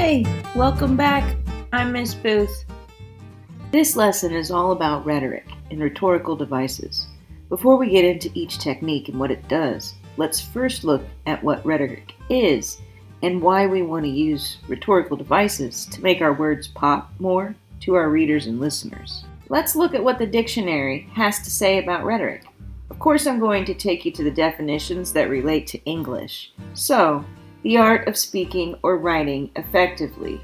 Hey, welcome back. I'm Miss Booth. This lesson is all about rhetoric and rhetorical devices. Before we get into each technique and what it does, let's first look at what rhetoric is and why we want to use rhetorical devices to make our words pop more to our readers and listeners. Let's look at what the dictionary has to say about rhetoric. Of course, I'm going to take you to the definitions that relate to English. So, the art of speaking or writing effectively,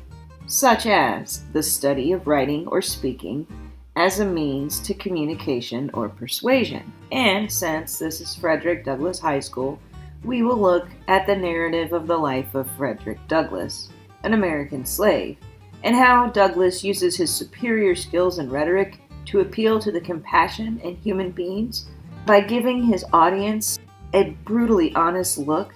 such as the study of writing or speaking as a means to communication or persuasion. And since this is Frederick Douglass High School, we will look at the narrative of the life of Frederick Douglass, an American slave, and how Douglass uses his superior skills in rhetoric to appeal to the compassion in human beings by giving his audience a brutally honest look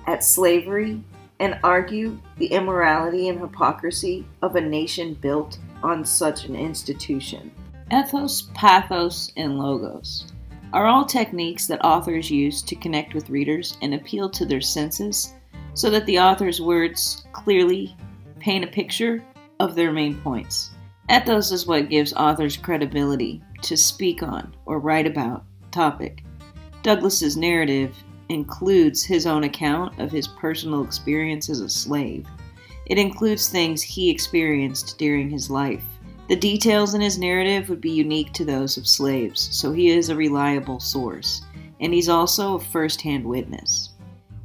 at slavery and argue the immorality and hypocrisy of a nation built on such an institution. Ethos, pathos, and logos are all techniques that authors use to connect with readers and appeal to their senses so that the author's words clearly paint a picture of their main points. Ethos is what gives authors credibility to speak on or write about a topic. Douglass's narrative includes his own account of his personal experience as a slave. It includes things he experienced during his life. The details in his narrative would be unique to those of slaves, so he is a reliable source, and he's also a first-hand witness.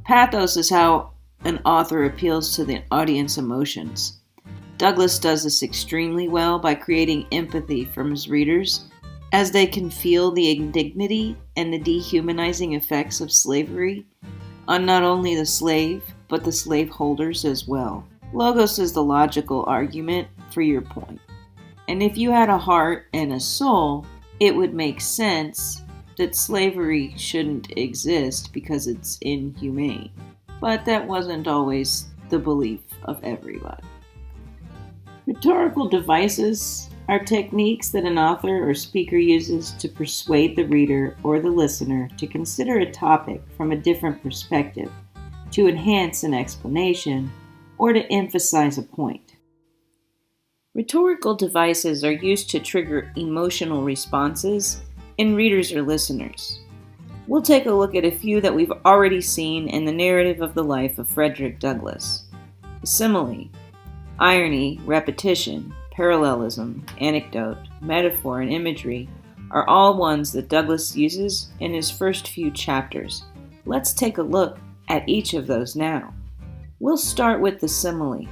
Pathos is how an author appeals to the audience emotions. Douglass does this extremely well by creating empathy from his readers as they can feel the indignity and the dehumanizing effects of slavery on not only the slave, but the slaveholders as well. Logos is the logical argument for your point. And if you had a heart and a soul, it would make sense that slavery shouldn't exist because it's inhumane. But that wasn't always the belief of everybody. Rhetorical devices are techniques that an author or speaker uses to persuade the reader or the listener to consider a topic from a different perspective, to enhance an explanation, or to emphasize a point. Rhetorical devices are used to trigger emotional responses in readers or listeners. We'll take a look at a few that we've already seen in the narrative of the life of Frederick Douglass. Simile, irony, repetition, parallelism, anecdote, metaphor, and imagery are all ones that Douglass uses in his first few chapters. Let's take a look at each of those now. We'll start with the simile.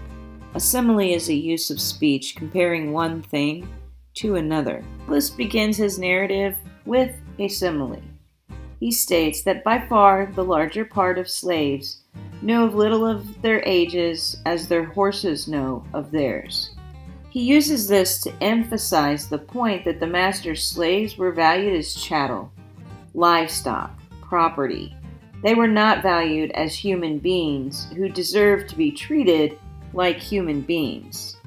A simile is a use of speech comparing one thing to another. Douglass begins his narrative with a simile. He states that by far the larger part of slaves know of little of their ages as their horses know of theirs. He uses this to emphasize the point that the master's slaves were valued as chattel, livestock, property. They were not valued as human beings who deserved to be treated like human beings.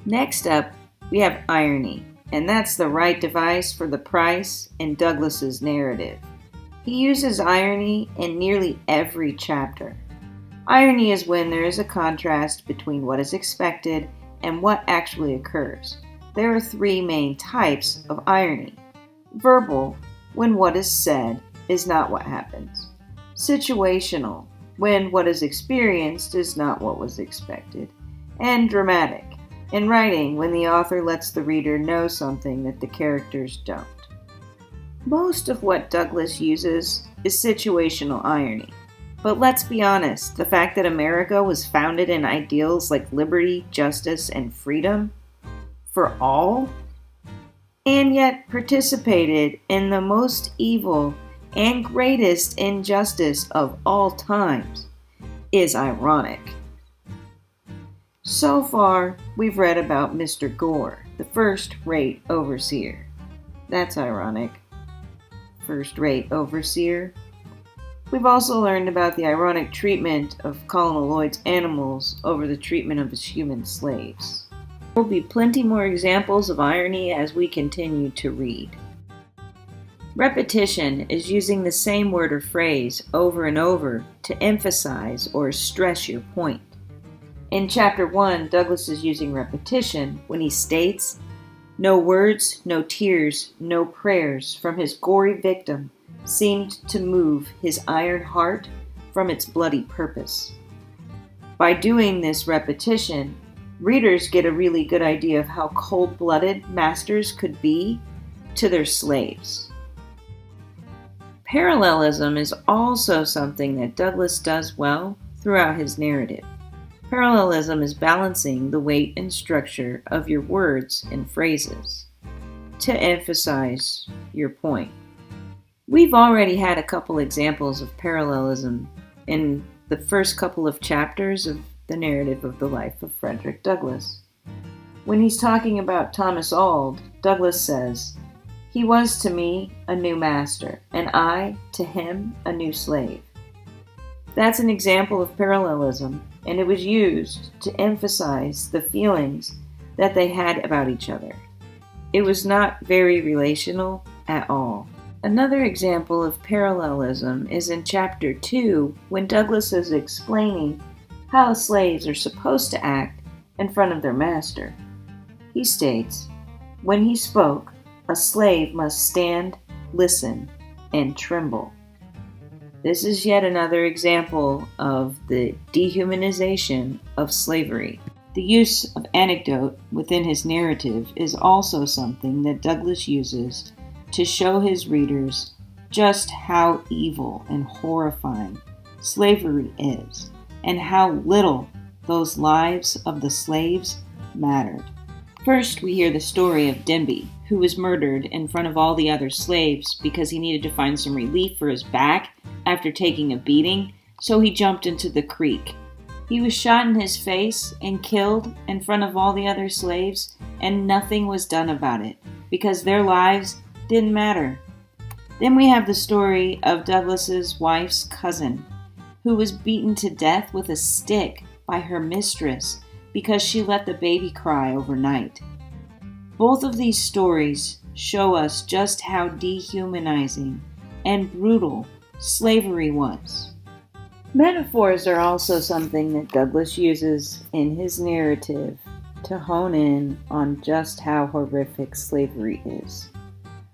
Next up, we have irony, and that's the right device for the price in Douglass's narrative. He uses irony in nearly every chapter. Irony is when there is a contrast between what is expected and what actually occurs. There are three main types of irony. Verbal, when what is said is not what happens. Situational, when what is experienced is not what was expected. And dramatic, in writing, when the author lets the reader know something that the characters don't. Most of what Douglass uses is situational irony. But let's be honest, the fact that America was founded in ideals like liberty, justice, and freedom for all, and yet participated in the most evil and greatest injustice of all times, is ironic. So far, we've read about Mr. Gore, the first-rate overseer. That's ironic. First-rate overseer. We've also learned about the ironic treatment of Colonel Lloyd's animals over the treatment of his human slaves. There will be plenty more examples of irony as we continue to read. Repetition is using the same word or phrase over and over to emphasize or stress your point. In Chapter 1, Douglas is using repetition when he states, "No words, no tears, no prayers from his gory victim seemed to move his iron heart from its bloody purpose." By doing this repetition, readers get a really good idea of how cold-blooded masters could be to their slaves. Parallelism is also something that Douglas does well throughout his narrative. Parallelism is balancing the weight and structure of your words and phrases to emphasize your point. We've already had a couple examples of parallelism in the first couple of chapters of the narrative of the life of Frederick Douglass. When he's talking about Thomas Auld, Douglas says, "He was to me a new master, and I to him a new slave." That's an example of parallelism, and it was used to emphasize the feelings that they had about each other. It was not very relational at all. Another example of parallelism is in Chapter 2, when Douglas is explaining how slaves are supposed to act in front of their master. He states, "When he spoke, a slave must stand, listen, and tremble." This is yet another example of the dehumanization of slavery. The use of anecdote within his narrative is also something that Douglas uses to show his readers just how evil and horrifying slavery is, and how little those lives of the slaves mattered. First, we hear the story of Denby, who was murdered in front of all the other slaves because he needed to find some relief for his back after taking a beating, so he jumped into the creek. He was shot in his face and killed in front of all the other slaves, and nothing was done about it because their lives didn't matter. Then we have the story of Douglas's wife's cousin, who was beaten to death with a stick by her mistress because she let the baby cry overnight. Both of these stories show us just how dehumanizing and brutal slavery was. Metaphors are also something that Douglas uses in his narrative to hone in on just how horrific slavery is.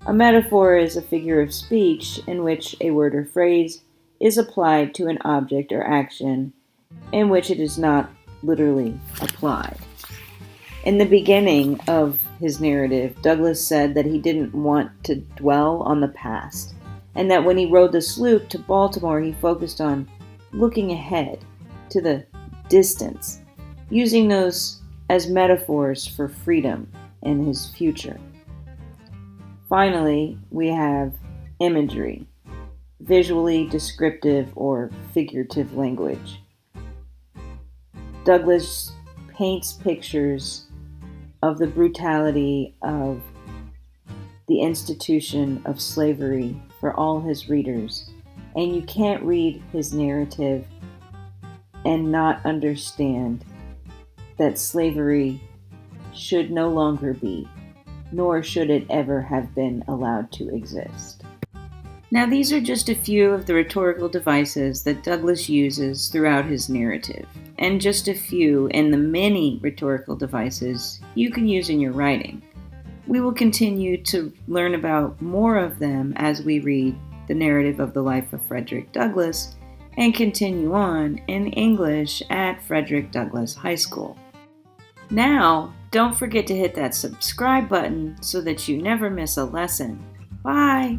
A metaphor is a figure of speech in which a word or phrase is applied to an object or action in which it is not literally applied. In the beginning of his narrative, Douglas said that he didn't want to dwell on the past, and that when he rode the sloop to Baltimore, he focused on looking ahead to the distance, using those as metaphors for freedom and his future. Finally, we have imagery, visually descriptive or figurative language. Douglas paints pictures of the brutality of the institution of slavery for all his readers, and you can't read his narrative and not understand that slavery should no longer be, nor should it ever have been allowed to exist. Now, these are just a few of the rhetorical devices that Douglas uses throughout his narrative, and just a few in the many rhetorical devices you can use in your writing. We will continue to learn about more of them as we read the narrative of the life of Frederick Douglass and continue on in English at Frederick Douglass High School. Now, don't forget to hit that subscribe button so that you never miss a lesson. Bye!